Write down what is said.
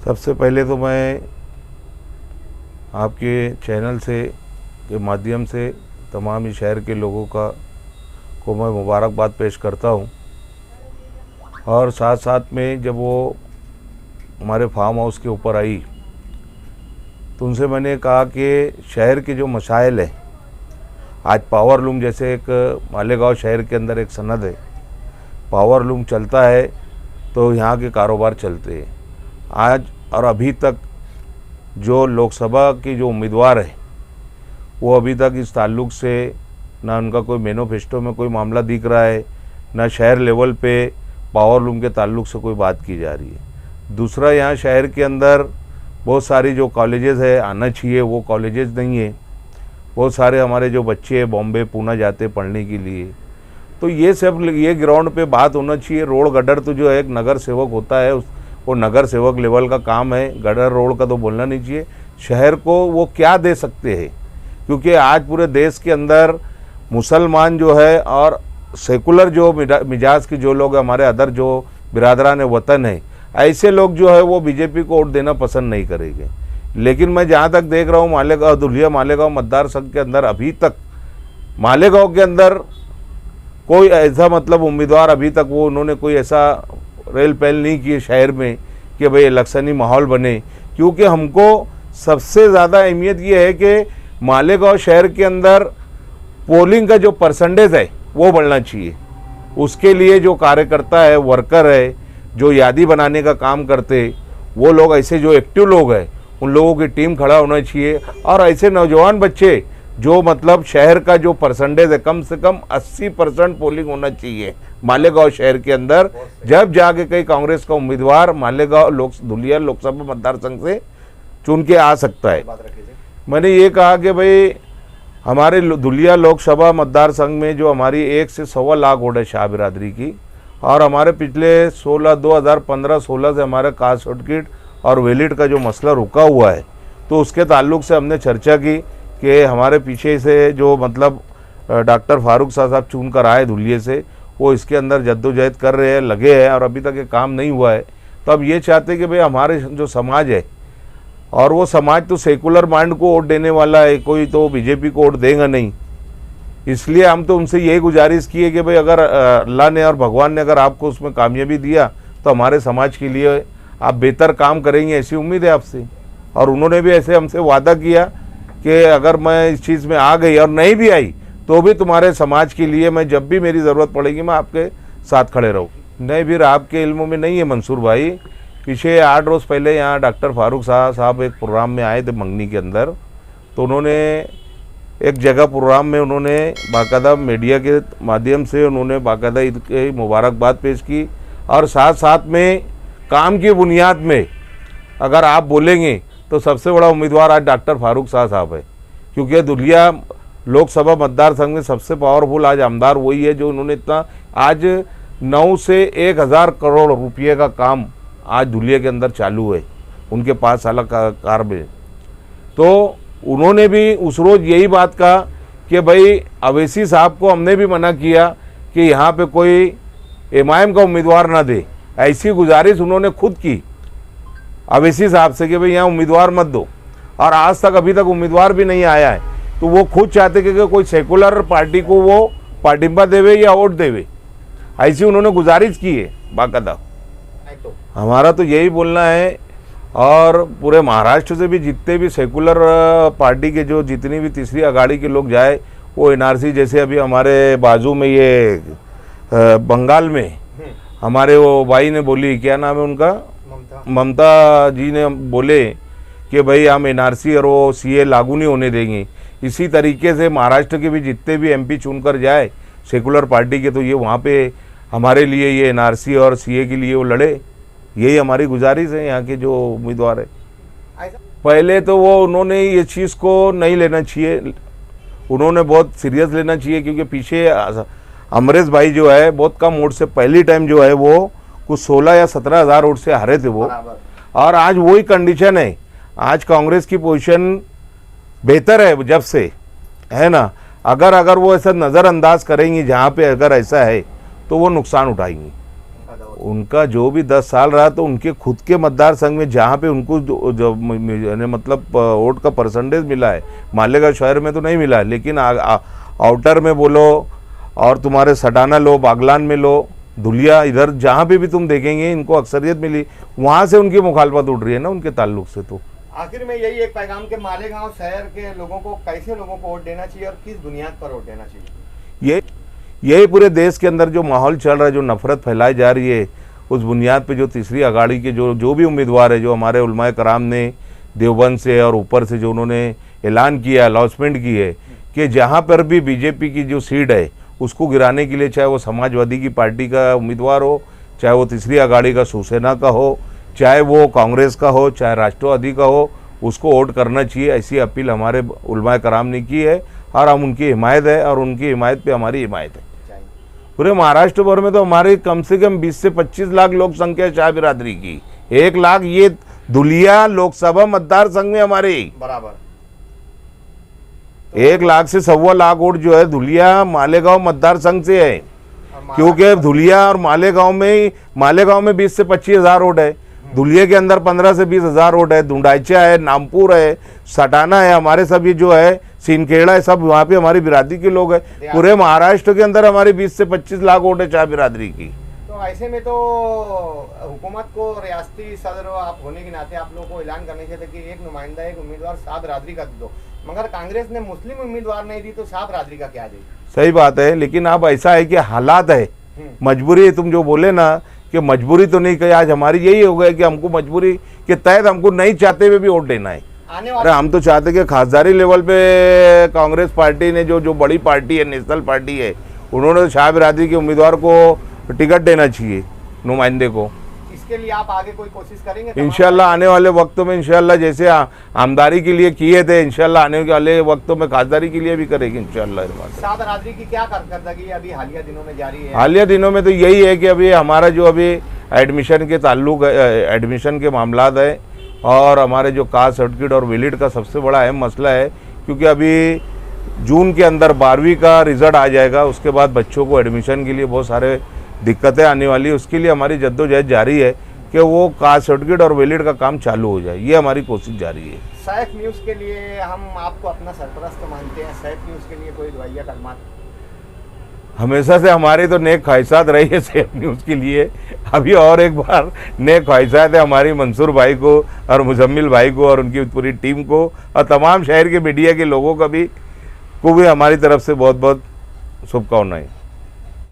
सबसे पहले तो मैं आपके चैनल से के माध्यम से तमाम इस शहर के लोगों को मैं मुबारकबाद पेश करता हूं। और साथ साथ में जब वो हमारे फार्म हाउस के ऊपर आई तो उनसे मैंने कहा कि शहर के जो मसाइल हैं, आज पावर लूम जैसे एक मालेगांव शहर के अंदर एक सनद है, पावर लूम चलता है तो यहाँ के कारोबार चलते हैं। आज और अभी तक जो लोकसभा की जो उम्मीदवार है वो अभी तक इस ताल्लुक़ से ना उनका कोई मैनिफेस्टो में कोई मामला दिख रहा है, ना शहर लेवल पे पावर लूम के ताल्लुक़ से कोई बात की जा रही है। दूसरा, यहाँ शहर के अंदर बहुत सारी जो कॉलेजेस है आना चाहिए वो कॉलेजेस नहीं है। बहुत सारे हमारे जो बच्चे हैं बॉम्बे पूना जाते पढ़ने के लिए, तो ये सब ये ग्राउंड पे बात होना चाहिए। रोड गटर तो जो है एक नगर सेवक होता है, वो नगर सेवक लेवल का काम है, गटर रोड का तो बोलना नहीं चाहिए। शहर को वो क्या दे सकते हैं, क्योंकि आज पूरे देश के अंदर मुसलमान जो है और सेकुलर जो मिजाज के जो लोग हमारे अदर जो बिरादरान वतन है, ऐसे लोग जो है वो बीजेपी को वोट देना पसंद नहीं करेंगे। लेकिन मैं जहाँ तक देख रहा हूँ मालेगांव धुलिया मालेगांव मतदार संघ के अंदर अभी तक मालेगांव के अंदर कोई ऐसा मतलब उम्मीदवार अभी तक वो उन्होंने कोई ऐसा रेल पहल नहीं की शहर में कि भाई इलेक्शनी माहौल बने। क्योंकि हमको सबसे ज़्यादा अहमियत ये है कि मालेगांव शहर के अंदर पोलिंग का जो परसेंटेज है वो बढ़ना चाहिए। उसके लिए जो कार्यकर्ता है, वर्कर है, जो यादी बनाने का काम करते, वो लोग ऐसे जो एक्टिव लोग हैं उन लोगों की टीम खड़ा होना चाहिए। और ऐसे नौजवान बच्चे जो मतलब शहर का जो परसेंटेज है कम से कम 80% पोलिंग होना चाहिए मालेगांव शहर के अंदर, जब जाके कई कांग्रेस का उम्मीदवार मालेगांव धुलिया लोकसभा मतदार संघ से चुन के आ सकता है। मैंने ये कहा कि भाई हमारे धुलिया लोकसभा मतदार संघ में जो हमारी 1 से 1.25 लाख वोट है शाह बिरादरी की, और हमारे पिछले 2015-16 से हमारे कास्ट सर्टिफिकेट और वैलिड का जो मसला रुका हुआ है, तो उसके ताल्लुक से हमने चर्चा की कि हमारे पीछे से जो मतलब डॉक्टर फारूक साहब चुन कर आए धुलिये से, वो इसके अंदर जद्दोजहद कर रहे हैं, लगे हैं, और अभी तक ये काम नहीं हुआ है। तो अब ये चाहते हैं कि भाई हमारे जो समाज है, और वो समाज तो सेकुलर माइंड को वोट देने वाला है, कोई तो बीजेपी को वोट देगा नहीं। इसलिए हम तो उनसे यही गुजारिश की है कि भाई अगर अल्लाह ने और भगवान ने अगर आपको उसमें कामयाबी दिया तो हमारे समाज के लिए आप बेहतर काम करेंगे, ऐसी उम्मीद है आपसे। और उन्होंने भी ऐसे हमसे वादा किया कि अगर मैं इस चीज़ में आ गई और नहीं भी आई तो भी तुम्हारे समाज के लिए मैं जब भी मेरी ज़रूरत पड़ेगी मैं आपके साथ खड़े रहूँ। नहीं, फिर आपके इल्मों में नहीं है मंसूर भाई, पीछे 8 रोज़ पहले यहाँ डॉक्टर फारूक साहब एक प्रोग्राम में आए थे मंगनी के अंदर, तो उन्होंने एक जगह प्रोग्राम में उन्होंने बाकायदा मीडिया के माध्यम से उन्होंने बाकायदा ईद की मुबारकबाद पेश की। और साथ साथ में काम की बुनियाद में अगर आप बोलेंगे तो सबसे बड़ा उम्मीदवार आज डॉक्टर फारूक साहब है, क्योंकि धुलिया लोकसभा मतदार संघ में सबसे पावरफुल आज आमदार वही है जो उन्होंने इतना आज 9 से 1000 करोड़ रुपये का काम आज धुलिया के अंदर चालू है उनके 5 साल कार में। तो उन्होंने भी उस रोज़ यही बात कहा कि भाई अवैसी साहब को हमने भी मना किया कि यहाँ पे कोई एमआईएम का उम्मीदवार ना दे, ऐसी गुजारिश उन्होंने खुद की अवैसी साहब से कि भाई यहाँ उम्मीदवार मत दो, और आज तक अभी तक उम्मीदवार भी नहीं आया है। तो वो खुद चाहते कि कोई सेकुलर पार्टी को वो पार्टिंबा देवे या वोट देवे, ऐसी उन्होंने गुजारिश की है बाकायदा। हमारा तो यही बोलना है, और पूरे महाराष्ट्र से भी जितने भी सेकुलर पार्टी के जो जितनी भी तीसरी अगाड़ी के लोग जाए वो एनआरसी, जैसे अभी हमारे बाजू में ये बंगाल में हमारे वो भाई ने बोली, क्या नाम है उनका, ममता जी ने बोले कि भाई हम एनआरसी और वो सीए लागू नहीं होने देंगे। इसी तरीके से महाराष्ट्र के भी जितने भी एमपी चुनकर जाए सेकुलर पार्टी के, तो ये वहाँ पे हमारे लिए ये एनआरसी और सीए के लिए वो लड़े, यही हमारी गुजारिश है यहाँ के जो उम्मीदवार है। पहले तो वो उन्होंने ये चीज़ को नहीं लेना चाहिए, उन्होंने बहुत सीरियस लेना चाहिए, क्योंकि पीछे अमरेश भाई जो है बहुत कम वोट से पहली टाइम जो है वो कुछ 16 या 17 हज़ार वोट से हारे थे वो, और आज वही कंडीशन है। आज कांग्रेस की पोजीशन बेहतर है जब से, है ना। अगर वो ऐसा नज़रअंदाज करेंगी जहाँ पे अगर ऐसा है तो वो नुकसान उठाएंगी। उनका जो भी 10 साल रहा तो उनके खुद के मतदार संघ में जहाँ पे उनको जो मतलब वोट का परसेंटेज मिला है, मालेगांव शहर में तो नहीं मिला है, लेकिन आउटर में बोलो और तुम्हारे सटाना लो, बागलान में लो, धुलिया, इधर जहाँ पे भी तुम देखेंगे इनको अक्सरियत मिली, वहाँ से उनकी मुखालफत उठ रही है ना उनके ताल्लुक से। तो आखिर में यही एक पैगाम के मालेगांव शहर के लोगों को कैसे लोगों को वोट देना चाहिए और किस बुनियाद पर वोट देना चाहिए, यही पूरे देश के अंदर जो माहौल चल रहा है, जो नफरत फैलाई जा रही है, उस बुनियाद पे जो तीसरी अगाड़ी के जो भी उम्मीदवार है, जो हमारे उलमाए कराम ने देवबंद से और ऊपर से जो उन्होंने ऐलान किया, अनाउंसमेंट की है कि जहाँ पर भी बीजेपी की जो सीट है उसको गिराने के लिए, चाहे वो समाजवादी की पार्टी का उम्मीदवार हो, चाहे वो तीसरी अगाड़ी का शिवसेना का हो, चाहे वो कांग्रेस का हो, चाहे राष्ट्रवादी का हो, उसको वोट करना चाहिए। ऐसी अपील हमारे उलमाए कराम ने की है और हम उनकी हिमायत है और उनकी हिमायत पे हमारी हिमायत है। पूरे महाराष्ट्र भर में तो हमारे कम से कम 20 से 25 लाख लोक संख्या शाह बिरादरी की, 1 लाख ये धुलिया लोकसभा मतदार संघ में हमारे बराबर 1 लाख से 1.25 लाख वोट जो है धुलिया मालेगांव मतदार संघ से है, क्योंकि धुलिया और मालेगांव में 20 से 25 हज़ार वोट है, धुलिया के अंदर 15 से 20 हज़ार वोट है, दुंडाइचा है, नामपुर है, सटाना है, हमारे सब ये जो है सीनखेड़ा है, सब वहाँ पे हमारी बिरादरी के लोग हैं। पूरे महाराष्ट्र के अंदर हमारी 20 से 25 लाख वोट है शाह बिरादरी की। तो ऐसे में तो हुकूमत को रियासती सदर आप होने के नाते आप लोगों को ऐलान करने चाहिए कि एक नुमाइंदा, एक उम्मीदवार शाह बिरादरी का दे दो, मगर कांग्रेस ने मुस्लिम उम्मीदवार नहीं दी तो शाह बिरादरी का क्या दे? सही बात है, लेकिन अब ऐसा है कि हालात है, मजबूरी है। तुम जो बोले ना कि मजबूरी तो नहीं कही, आज हमारी यही हो गया कि हमको मजबूरी के तहत हमको नहीं चाहते हुए भी वोट देना है। अरे हम तो चाहते कि खासदारी लेवल पे कांग्रेस पार्टी ने जो बड़ी पार्टी है, नेशनल पार्टी है, उन्होंने तो शाह बिरादरी के उम्मीदवार को टिकट देना चाहिए, नुमाइंदे को। इसके लिए आप आगे कोई कोशिश करेंगे? इंशाल्लाह आने वाले वक्तों में इंशाल्लाह जैसे आमदारी के लिए किए थे, इंशाल्लाह आने वाले वक्तों में खासदारी के लिए भी करेंगे इंशाल्लाह। शाह बिरादरी की क्या कारकर्दगी अभी हालिया दिनों में जारी है? हालिया दिनों में तो यही है कि अभी हमारा जो अभी एडमिशन के ताल्लुक एडमिशन के मामला है और हमारे जो कास्ट सर्टिफिकेट और वैलिड का सबसे बड़ा अहम मसला है, क्योंकि अभी जून के अंदर 12वीं का रिजल्ट आ जाएगा, उसके बाद बच्चों को एडमिशन के लिए बहुत सारे दिक्कतें आने वाली है। उसके लिए हमारी जद्दोजहद जारी है कि वो कास्ट सर्टिफिकेट और वैलिड का काम चालू हो जाए, ये हमारी कोशिश जारी है। सैफ न्यूज़ के लिए हम आपको अपना सरपरस्त मानते हैं, सैफ न्यूज़ के लिए कोई दुआया कलमात? हमेशा से हमारी तो नेक ख्वाहिशात रही है सैफ न्यूज़ के लिए, अभी और एक बार नेक ख्वाहिशात है हमारी मंसूर भाई को और मुजम्मिल भाई को और उनकी पूरी टीम को और तमाम शहर के मीडिया के लोगों को भी हमारी तरफ से बहुत बहुत शुभकामनाएं।